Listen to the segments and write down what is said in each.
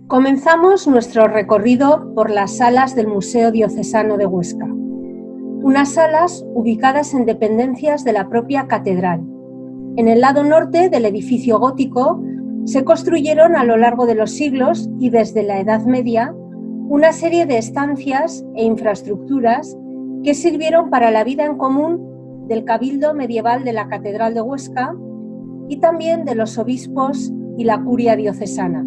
Comenzamos nuestro recorrido por las salas del Museo Diocesano de Huesca, unas salas ubicadas en dependencias de la propia catedral. En el lado norte del edificio gótico se construyeron a lo largo de los siglos y desde la Edad Media una serie de estancias e infraestructuras que sirvieron para la vida en común del cabildo medieval de la Catedral de Huesca y también de los obispos y la curia diocesana.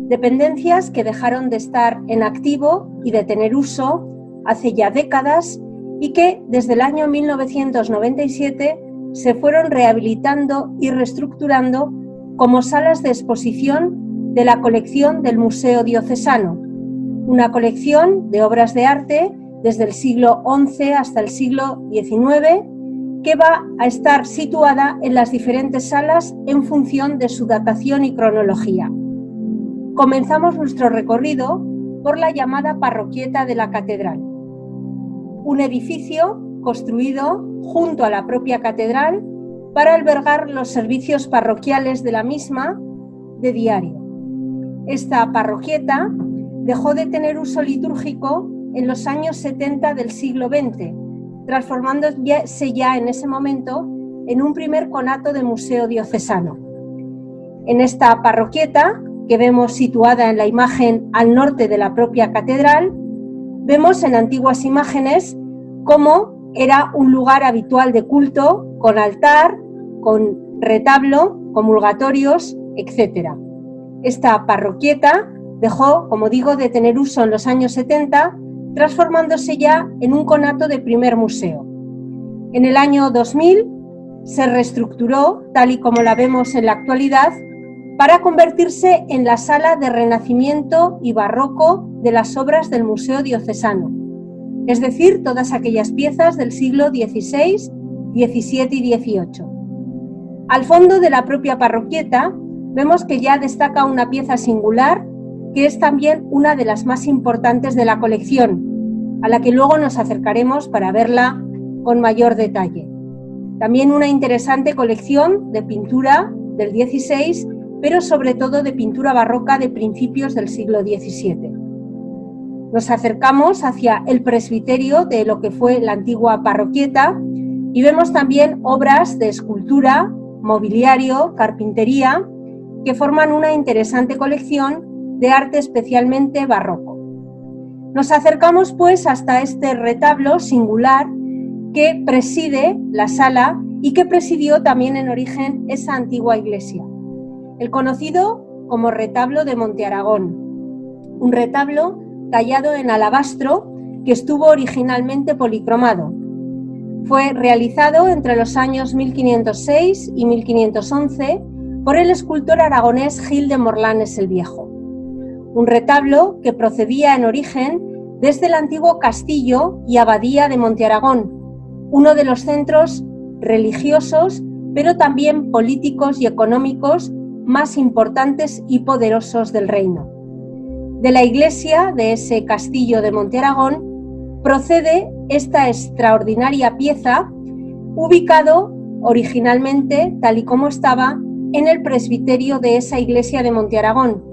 Dependencias que dejaron de estar en activo y de tener uso hace ya décadas y que desde el año 1997 se fueron rehabilitando y reestructurando como salas de exposición de la colección del Museo Diocesano, una colección de obras de arte desde el siglo XI hasta el siglo XIX que va a estar situada en las diferentes salas en función de su datación y cronología. Comenzamos nuestro recorrido por la llamada Parroquieta de la Catedral, un edificio construido junto a la propia catedral para albergar los servicios parroquiales de la misma de diario. Esta parroquieta dejó de tener uso litúrgico en los años 70 del siglo XX, transformándose ya en ese momento en un primer conato de museo diocesano. En esta parroquieta, que vemos situada en la imagen al norte de la propia catedral, vemos en antiguas imágenes cómo era un lugar habitual de culto, con altar, con retablo, comulgatorios, etc. Esta parroquieta dejó, como digo, de tener uso en los años 70, transformándose ya en un conato de primer museo. En el año 2000 se reestructuró, tal y como la vemos en la actualidad, para convertirse en la sala de renacimiento y barroco de las obras del Museo Diocesano, es decir, todas aquellas piezas del siglo XVI, XVII y XVIII. Al fondo de la propia parroquieta vemos que ya destaca una pieza singular que es también una de las más importantes de la colección, a la que luego nos acercaremos para verla con mayor detalle. También una interesante colección de pintura del XVI, pero sobre todo de pintura barroca de principios del siglo XVII. Nos acercamos hacia el presbiterio de lo que fue la antigua parroquieta y vemos también obras de escultura, mobiliario, carpintería, que forman una interesante colección de arte especialmente barroco. Nos acercamos pues hasta este retablo singular que preside la sala y que presidió también en origen esa antigua iglesia, el conocido como retablo de Monte Aragón, un retablo tallado en alabastro que estuvo originalmente policromado. Fue realizado entre los años 1506 y 1511 por el escultor aragonés Gil de Morlanes el Viejo. Un retablo que procedía en origen desde el antiguo castillo y abadía de Monte Aragón, uno de los centros religiosos, pero también políticos y económicos más importantes y poderosos del reino. De la iglesia de ese castillo de Monte Aragón procede esta extraordinaria pieza, ubicado originalmente, tal y como estaba, en el presbiterio de esa iglesia de Monte Aragón.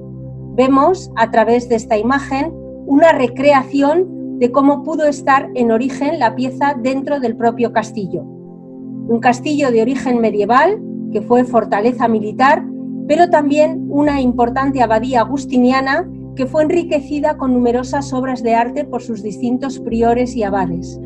Vemos a través de esta imagen una recreación de cómo pudo estar en origen la pieza dentro del propio castillo. Un castillo de origen medieval, que fue fortaleza militar, pero también una importante abadía agustiniana que fue enriquecida con numerosas obras de arte por sus distintos priores y abades.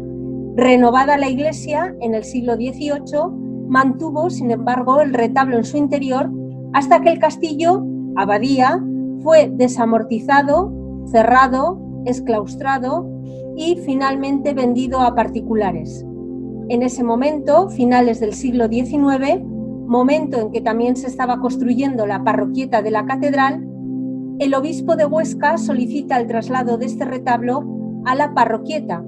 Renovada la iglesia en el siglo XVIII, mantuvo, sin embargo, el retablo en su interior hasta que el castillo, abadía, fue desamortizado, cerrado, exclaustrado y finalmente vendido a particulares. En ese momento, finales del siglo XIX, momento en que también se estaba construyendo la parroquieta de la catedral, el obispo de Huesca solicita el traslado de este retablo a la parroquieta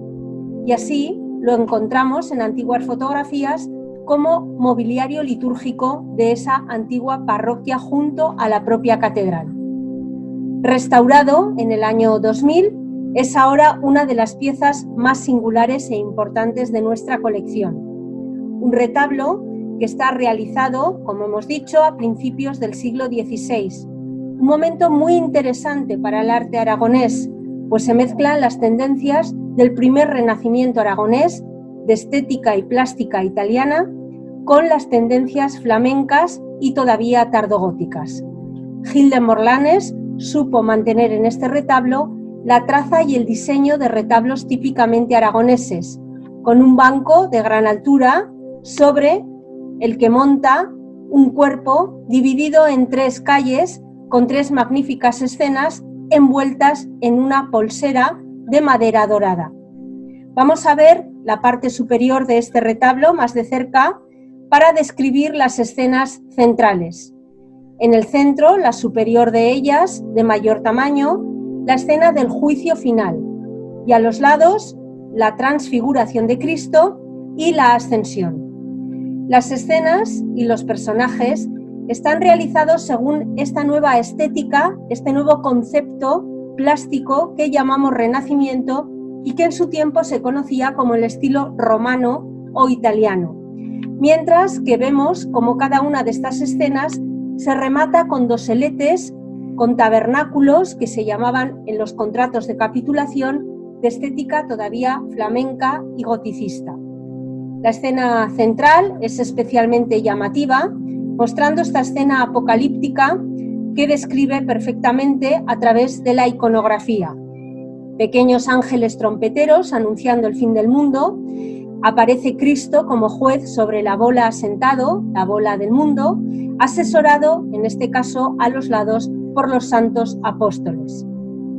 y así lo encontramos en antiguas fotografías como mobiliario litúrgico de esa antigua parroquia junto a la propia catedral. Restaurado en el año 2000, es ahora una de las piezas más singulares e importantes de nuestra colección. Un retablo que está realizado, como hemos dicho, a principios del siglo XVI, Un momento muy interesante para el arte aragonés, pues se mezclan las tendencias del primer renacimiento aragonés, de estética y plástica italiana, con las tendencias flamencas y todavía tardogóticas. Gil de Morlanes supo mantener en este retablo la traza y el diseño de retablos típicamente aragoneses, con un banco de gran altura sobre el que monta un cuerpo dividido en 3 calles con 3 magníficas escenas envueltas en una pulsera de madera dorada. Vamos a ver la parte superior de este retablo más de cerca para describir las escenas centrales. En el centro, la superior de ellas, de mayor tamaño, la escena del juicio final, y a los lados, la transfiguración de Cristo y la ascensión. Las escenas y los personajes están realizados según esta nueva estética, este nuevo concepto plástico que llamamos Renacimiento y que en su tiempo se conocía como el estilo romano o italiano. Mientras que vemos como cada una de estas escenas se remata con doseletes, con tabernáculos que se llamaban en los contratos de capitulación de estética todavía flamenca y goticista. La escena central es especialmente llamativa, mostrando esta escena apocalíptica que describe perfectamente a través de la iconografía. Pequeños ángeles trompeteros anunciando el fin del mundo, aparece Cristo como juez sobre la bola sentado, la bola del mundo, asesorado, en este caso, a los lados por los santos apóstoles.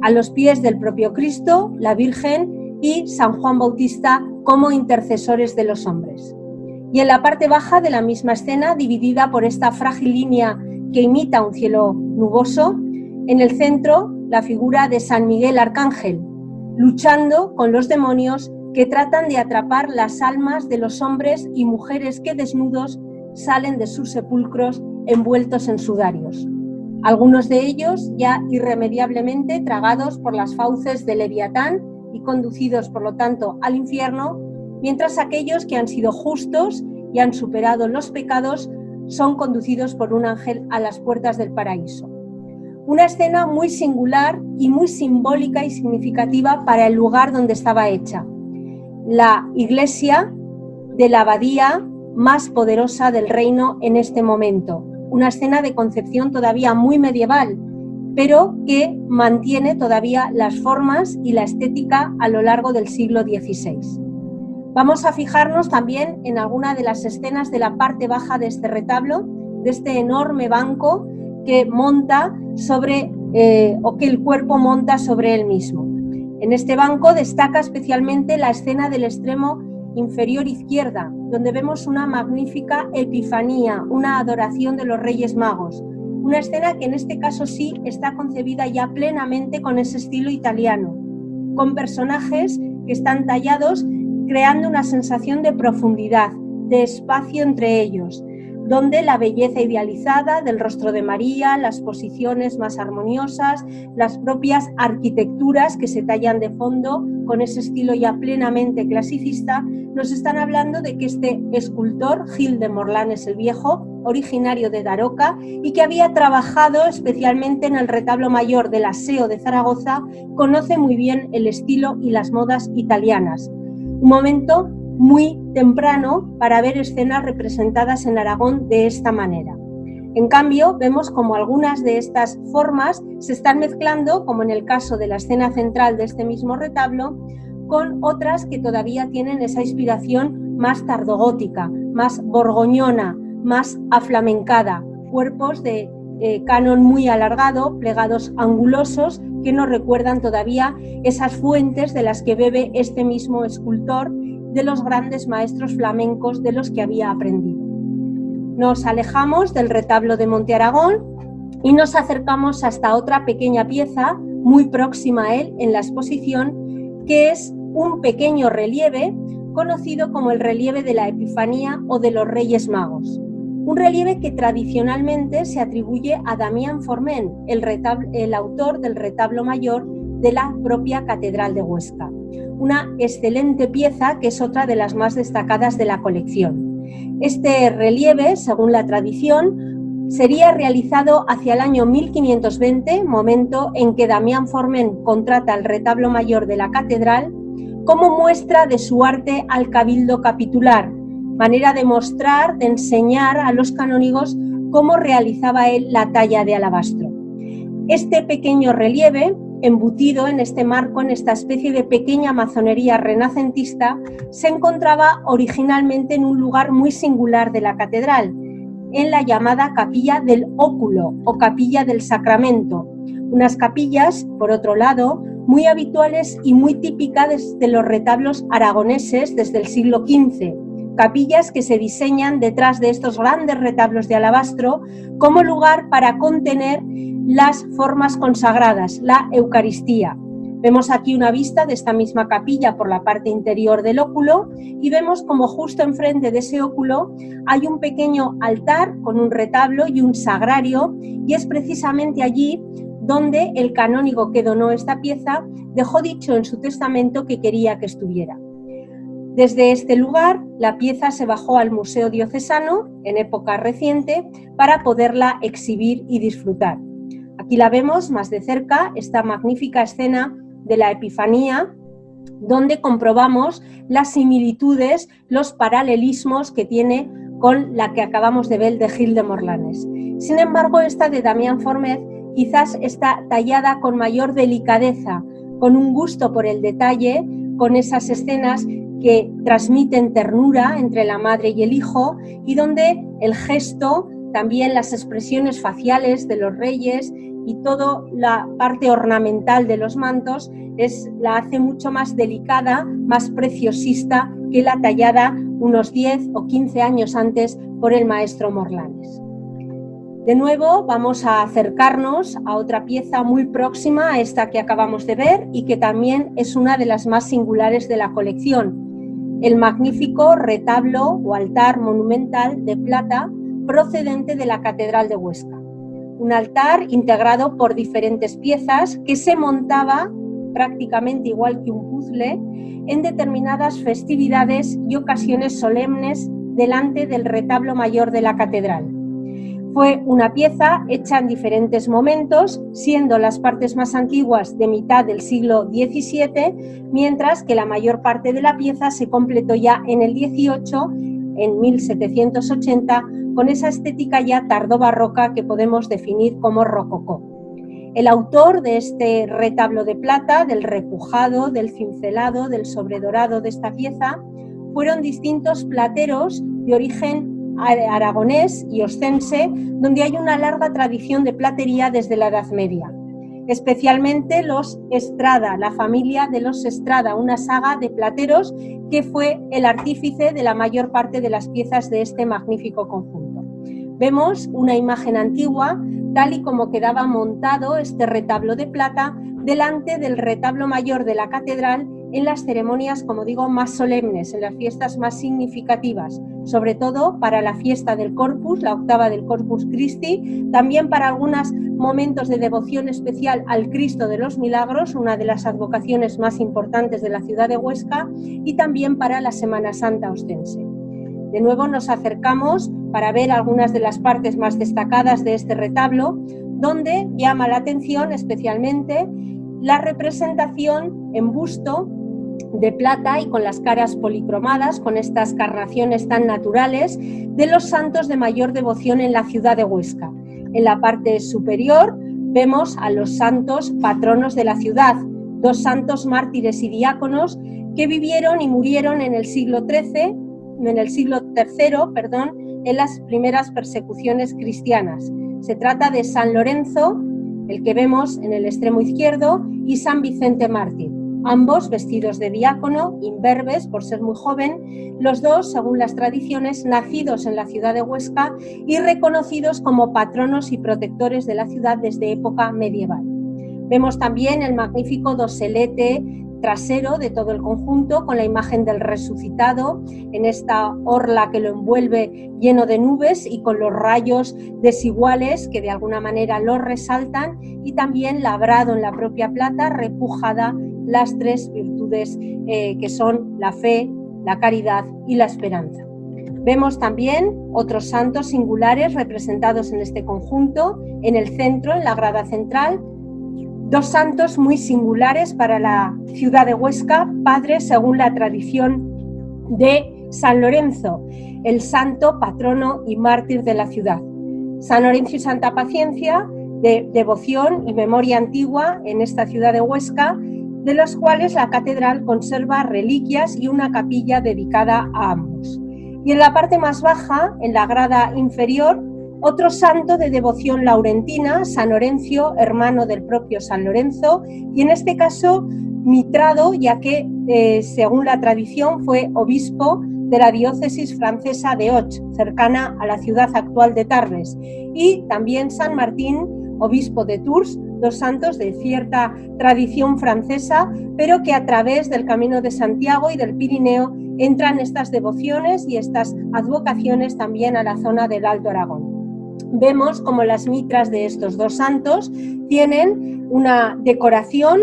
A los pies del propio Cristo, la Virgen y San Juan Bautista como intercesores de los hombres. Y en la parte baja de la misma escena, dividida por esta frágil línea que imita un cielo nuboso, en el centro, la figura de San Miguel Arcángel, luchando con los demonios que tratan de atrapar las almas de los hombres y mujeres que desnudos salen de sus sepulcros envueltos en sudarios. Algunos de ellos ya irremediablemente tragados por las fauces de Leviatán y conducidos, por lo tanto, al infierno, mientras aquellos que han sido justos y han superado los pecados son conducidos por un ángel a las puertas del paraíso. Una escena muy singular y muy simbólica y significativa para el lugar donde estaba hecha. La iglesia de la abadía más poderosa del reino en este momento. Una escena de concepción todavía muy medieval, pero que mantiene todavía las formas y la estética a lo largo del siglo XVI. Vamos a fijarnos también en alguna de las escenas de la parte baja de este retablo, de este enorme banco que monta sobre, o que el cuerpo monta sobre él mismo. En este banco destaca especialmente la escena del extremo inferior izquierda, donde vemos una magnífica epifanía, una adoración de los Reyes Magos. Una escena que en este caso sí está concebida ya plenamente con ese estilo italiano, con personajes que están tallados creando una sensación de profundidad, de espacio entre ellos, donde la belleza idealizada del rostro de María, las posiciones más armoniosas, las propias arquitecturas que se tallan de fondo con ese estilo ya plenamente clasicista, nos están hablando de que este escultor, Gil de Morlanes el Viejo, originario de Daroca y que había trabajado especialmente en el retablo mayor del Aseo de Zaragoza, conoce muy bien el estilo y las modas italianas. Un momento muy temprano para ver escenas representadas en Aragón de esta manera. En cambio, vemos como algunas de estas formas se están mezclando, como en el caso de la escena central de este mismo retablo, con otras que todavía tienen esa inspiración más tardogótica, más borgoñona, más aflamencada, cuerpos de canon muy alargado, plegados angulosos, que nos recuerdan todavía esas fuentes de las que bebe este mismo escultor, de los grandes maestros flamencos de los que había aprendido. Nos alejamos del retablo de Monte Aragón y nos acercamos hasta otra pequeña pieza muy próxima a él en la exposición, que es un pequeño relieve conocido como el relieve de la Epifanía o de los Reyes Magos. Un relieve que tradicionalmente se atribuye a Damián Forment, el autor del retablo mayor de la propia Catedral de Huesca. Una excelente pieza que es otra de las más destacadas de la colección. Este relieve, según la tradición, sería realizado hacia el año 1520, momento en que Damián Forment contrata el retablo mayor de la catedral, como muestra de su arte al cabildo capitular, manera de mostrar, de enseñar a los canónigos cómo realizaba él la talla de alabastro. Este pequeño relieve, embutido en este marco, en esta especie de pequeña masonería renacentista, se encontraba originalmente en un lugar muy singular de la catedral, en la llamada Capilla del Óculo o Capilla del Sacramento, unas capillas, por otro lado, muy habituales y muy típicas de los retablos aragoneses desde el siglo XV, capillas que se diseñan detrás de estos grandes retablos de alabastro como lugar para contener las formas consagradas, la Eucaristía. Vemos aquí una vista de esta misma capilla por la parte interior del óculo y vemos como justo enfrente de ese óculo hay un pequeño altar con un retablo y un sagrario, y es precisamente allí donde el canónigo que donó esta pieza dejó dicho en su testamento que quería que estuviera. Desde este lugar, la pieza se bajó al Museo Diocesano en época reciente para poderla exhibir y disfrutar. Aquí la vemos más de cerca, esta magnífica escena de la Epifanía, donde comprobamos las similitudes, los paralelismos que tiene con la que acabamos de ver de Gil de Morlanes. Sin embargo, esta de Damián Forment quizás está tallada con mayor delicadeza, con un gusto por el detalle, con esas escenas que transmiten ternura entre la madre y el hijo, y donde el gesto, también las expresiones faciales de los reyes y toda la parte ornamental de los mantos la hace mucho más delicada, más preciosista que la tallada unos 10 o 15 años antes por el maestro Morlanes. De nuevo vamos a acercarnos a otra pieza muy próxima a esta que acabamos de ver y que también es una de las más singulares de la colección, el magnífico retablo o altar monumental de plata procedente de la Catedral de Huesca. Un altar integrado por diferentes piezas que se montaba prácticamente igual que un puzzle en determinadas festividades y ocasiones solemnes delante del retablo mayor de la catedral. Fue una pieza hecha en diferentes momentos, siendo las partes más antiguas de mitad del siglo XVII, mientras que la mayor parte de la pieza se completó ya en el XVIII, en 1780, con esa estética ya tardobarroca que podemos definir como rococó. El autor de este retablo de plata, del repujado, del cincelado, del sobredorado de esta pieza, fueron distintos plateros de origen aragonés y oscense, donde hay una larga tradición de platería desde la Edad Media. Especialmente los Estrada, la familia de los Estrada, una saga de plateros que fue el artífice de la mayor parte de las piezas de este magnífico conjunto. Vemos una imagen antigua, tal y como quedaba montado este retablo de plata delante del retablo mayor de la catedral en las ceremonias, como digo, más solemnes, en las fiestas más significativas, sobre todo para la fiesta del Corpus, la octava del Corpus Christi, también para algunos momentos de devoción especial al Cristo de los Milagros, una de las advocaciones más importantes de la ciudad de Huesca, y también para la Semana Santa ostense. De nuevo nos acercamos para ver algunas de las partes más destacadas de este retablo, donde llama la atención especialmente la representación en busto de plata y con las caras policromadas, con estas carnaciones tan naturales, de los santos de mayor devoción en la ciudad de Huesca. En la parte superior vemos a los santos patronos de la ciudad, dos santos mártires y diáconos que vivieron y murieron en el siglo III, en las primeras persecuciones cristianas. Se trata de San Lorenzo, el que vemos en el extremo izquierdo, y San Vicente Mártir, ambos vestidos de diácono, imberbes por ser muy joven, los dos, según las tradiciones, nacidos en la ciudad de Huesca y reconocidos como patronos y protectores de la ciudad desde época medieval. Vemos también el magnífico doselete trasero de todo el conjunto con la imagen del resucitado en esta orla que lo envuelve lleno de nubes y con los rayos desiguales que de alguna manera lo resaltan, y también labrado en la propia plata, repujada las tres virtudes que son la fe, la caridad y la esperanza. Vemos también otros santos singulares representados en este conjunto. En el centro, en la grada central, dos santos muy singulares para la ciudad de Huesca, padres según la tradición de San Lorenzo, el santo patrono y mártir de la ciudad. San Lorenzo y Santa Paciencia, de devoción y memoria antigua en esta ciudad de Huesca, de los cuales la catedral conserva reliquias y una capilla dedicada a ambos. Y en la parte más baja, en la grada inferior, otro santo de devoción laurentina, San Orencio, hermano del propio San Lorenzo, y en este caso mitrado, ya que según la tradición fue obispo de la diócesis francesa de Och, cercana a la ciudad actual de Tarbes, y también San Martín, obispo de Tours, dos santos de cierta tradición francesa, pero que a través del Camino de Santiago y del Pirineo entran estas devociones y estas advocaciones también a la zona del Alto Aragón. Vemos como las mitras de estos dos santos tienen una decoración,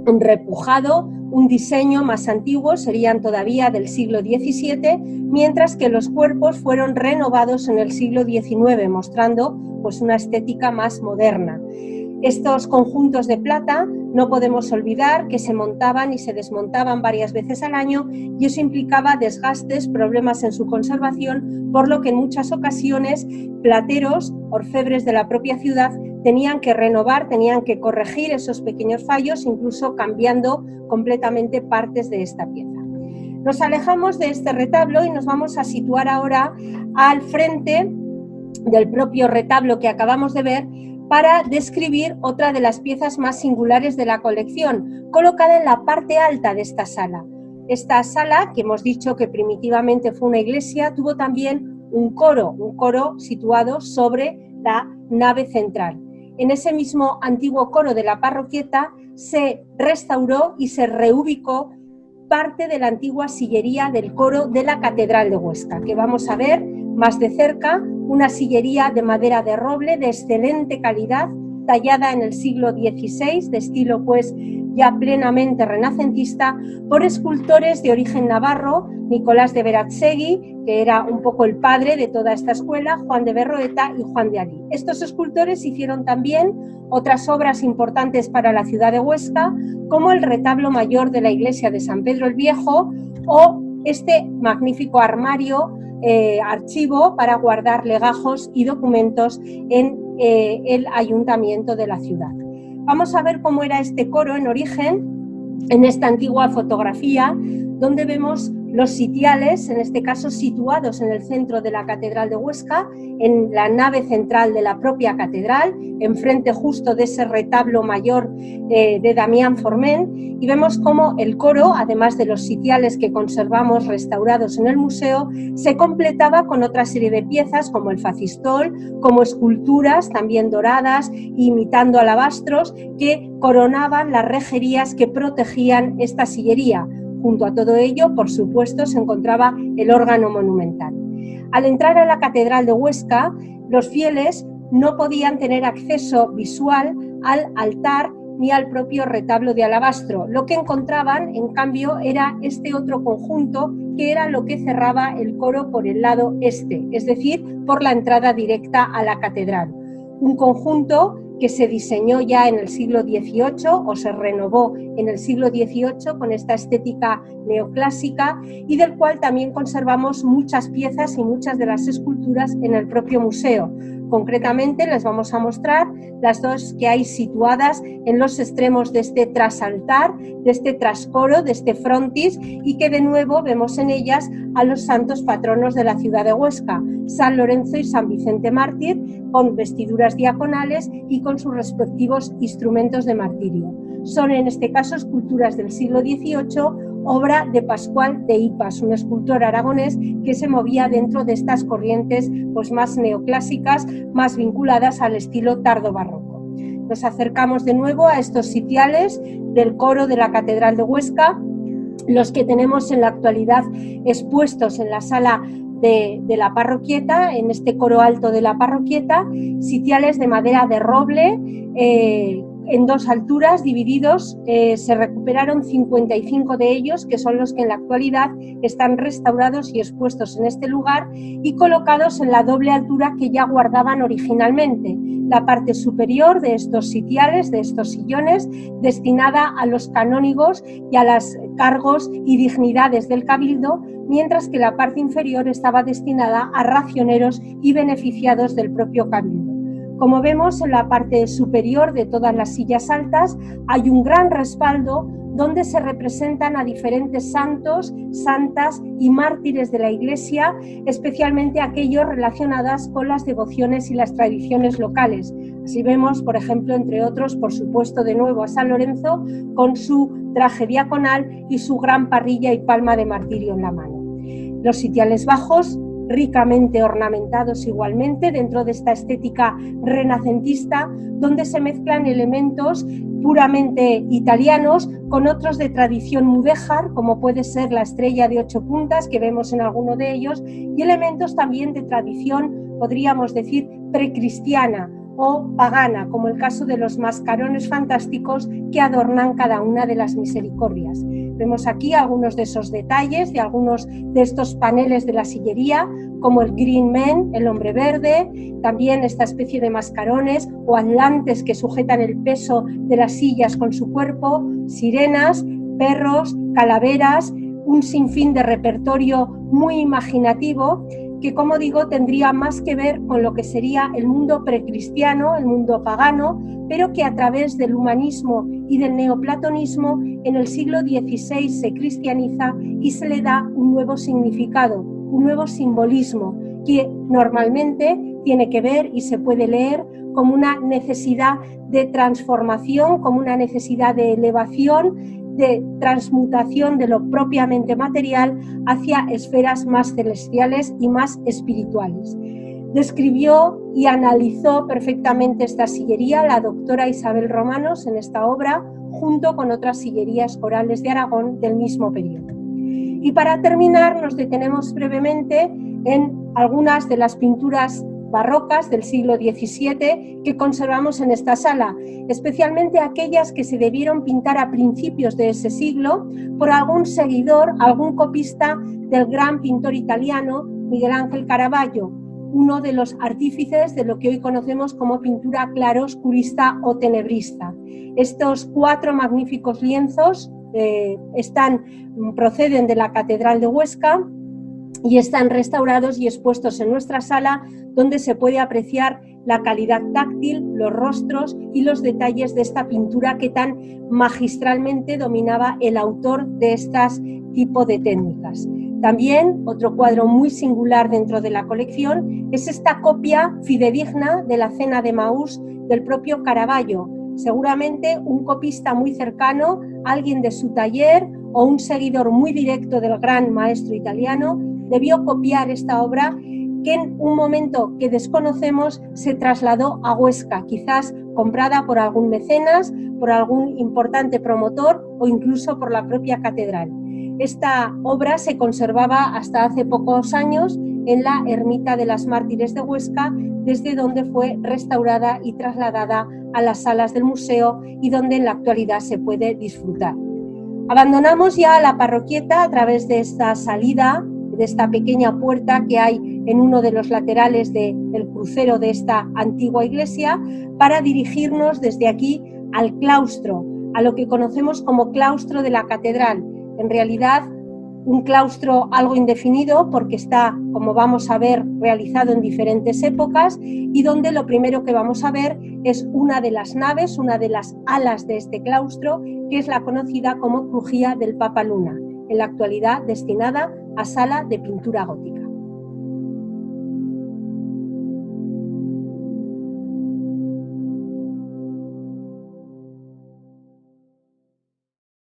un repujado, un diseño más antiguo, serían todavía del siglo XVII, mientras que los cuerpos fueron renovados en el siglo XIX, mostrando pues una estética más moderna. Estos conjuntos de plata no podemos olvidar que se montaban y se desmontaban varias veces al año y eso implicaba desgastes, problemas en su conservación, por lo que en muchas ocasiones plateros, orfebres de la propia ciudad, tenían que renovar, tenían que corregir esos pequeños fallos, incluso cambiando completamente partes de esta pieza. Nos alejamos de este retablo y nos vamos a situar ahora al frente del propio retablo que acabamos de ver para describir otra de las piezas más singulares de la colección, colocada en la parte alta de esta sala. Esta sala, que hemos dicho que primitivamente fue una iglesia, tuvo también un coro situado sobre la nave central. En ese mismo antiguo coro de la parroquieta se restauró y se reubicó parte de la antigua sillería del coro de la Catedral de Huesca, que vamos a ver más de cerca, una sillería de madera de roble de excelente calidad, tallada en el siglo XVI, de estilo pues ya plenamente renacentista, por escultores de origen navarro, Nicolás de Berazegui, que era un poco el padre de toda esta escuela, Juan de Berroeta y Juan de Alí. Estos escultores hicieron también otras obras importantes para la ciudad de Huesca, como el retablo mayor de la iglesia de San Pedro el Viejo o este magnífico armario archivo para guardar legajos y documentos en el ayuntamiento de la ciudad. Vamos a ver cómo era este coro en origen en esta antigua fotografía, donde vemos los sitiales, en este caso situados en el centro de la Catedral de Huesca, en la nave central de la propia catedral, enfrente justo de ese retablo mayor de Damián Forment, y vemos cómo el coro, además de los sitiales que conservamos restaurados en el museo, se completaba con otra serie de piezas como el facistol, como esculturas también doradas, imitando alabastros, que coronaban las rejerías que protegían esta sillería. Junto a todo ello, por supuesto, se encontraba el órgano monumental. Al entrar a la Catedral de Huesca, los fieles no podían tener acceso visual al altar ni al propio retablo de alabastro. Lo que encontraban, en cambio, era este otro conjunto, que era lo que cerraba el coro por el lado este, es decir, por la entrada directa a la catedral. Un conjunto que se diseñó ya en el siglo XVIII o se renovó en el siglo XVIII con esta estética neoclásica y del cual también conservamos muchas piezas y muchas de las esculturas en el propio museo. Concretamente les vamos a mostrar las dos que hay situadas en los extremos de este trasaltar, de este trascoro, de este frontis, y que de nuevo vemos en ellas a los santos patronos de la ciudad de Huesca, San Lorenzo y San Vicente Mártir, con vestiduras diaconales y con sus respectivos instrumentos de martirio. Son en este caso esculturas del siglo XVIII, obra de Pascual de Ipas, un escultor aragonés que se movía dentro de estas corrientes pues, más neoclásicas, más vinculadas al estilo tardo-barroco. Nos acercamos de nuevo a estos sitiales del coro de la Catedral de Huesca, los que tenemos en la actualidad expuestos en la sala de la parroquieta, en este coro alto de la parroquieta, sitiales de madera de roble, en dos alturas divididos. Se recuperaron 55 de ellos, que son los que en la actualidad están restaurados y expuestos en este lugar y colocados en la doble altura que ya guardaban originalmente. La parte superior de estos sitiales, de estos sillones, destinada a los canónigos y a los cargos y dignidades del cabildo, mientras que la parte inferior estaba destinada a racioneros y beneficiados del propio cabildo. Como vemos, en la parte superior de todas las sillas altas hay un gran respaldo donde se representan a diferentes santos, santas y mártires de la Iglesia, especialmente aquellos relacionados con las devociones y las tradiciones locales. Así vemos, por ejemplo, entre otros, por supuesto, de nuevo a San Lorenzo con su traje diaconal y su gran parrilla y palma de martirio en la mano. Los sitiales bajos, ricamente ornamentados igualmente dentro de esta estética renacentista, donde se mezclan elementos puramente italianos con otros de tradición mudéjar, como puede ser la estrella de 8 puntas que vemos en alguno de ellos, y elementos también de tradición, podríamos decir, precristiana o pagana, como el caso de los mascarones fantásticos que adornan cada una de las misericordias. Vemos aquí algunos de esos detalles de algunos de estos paneles de la sillería, como el Green Man, el hombre verde, también esta especie de mascarones o atlantes que sujetan el peso de las sillas con su cuerpo, sirenas, perros, calaveras, un sinfín de repertorio muy imaginativo que, como digo, tendría más que ver con lo que sería el mundo precristiano, el mundo pagano, pero que a través del humanismo y del neoplatonismo en el siglo XVI se cristianiza y se le da un nuevo significado, un nuevo simbolismo que normalmente tiene que ver y se puede leer como una necesidad de transformación, como una necesidad de elevación, de transmutación de lo propiamente material hacia esferas más celestiales y más espirituales. Describió y analizó perfectamente esta sillería la doctora Isabel Romanos en esta obra, junto con otras sillerías corales de Aragón del mismo periodo. Y para terminar, nos detenemos brevemente en algunas de las pinturas barrocas del siglo XVII que conservamos en esta sala, especialmente aquellas que se debieron pintar a principios de ese siglo por algún seguidor, algún copista del gran pintor italiano Miguel Ángel Caravaggio, uno de los artífices de lo que hoy conocemos como pintura claroscurista o tenebrista. Estos 4 magníficos lienzos proceden de la Catedral de Huesca y están restaurados y expuestos en nuestra sala, donde se puede apreciar la calidad táctil, los rostros y los detalles de esta pintura que tan magistralmente dominaba el autor de estas tipo de técnicas. También otro cuadro muy singular dentro de la colección es esta copia fidedigna de la Cena de Maús del propio Caravaggio, seguramente un copista muy cercano, alguien de su taller o un seguidor muy directo del gran maestro italiano, debió copiar esta obra que en un momento que desconocemos se trasladó a Huesca, quizás comprada por algún mecenas, por algún importante promotor o incluso por la propia catedral. Esta obra se conservaba hasta hace pocos años en la Ermita de las Mártires de Huesca, desde donde fue restaurada y trasladada a las salas del museo y donde en la actualidad se puede disfrutar. Abandonamos ya la parroquieta a través de esta salida, de esta pequeña puerta que hay en uno de los laterales del crucero de esta antigua iglesia, para dirigirnos desde aquí al claustro, a lo que conocemos como claustro de la catedral. En realidad, un claustro algo indefinido porque está, como vamos a ver, realizado en diferentes épocas y donde lo primero que vamos a ver es una de las naves, una de las alas de este claustro, que es la conocida como crujía del Papa Luna, en la actualidad destinada a sala de pintura gótica.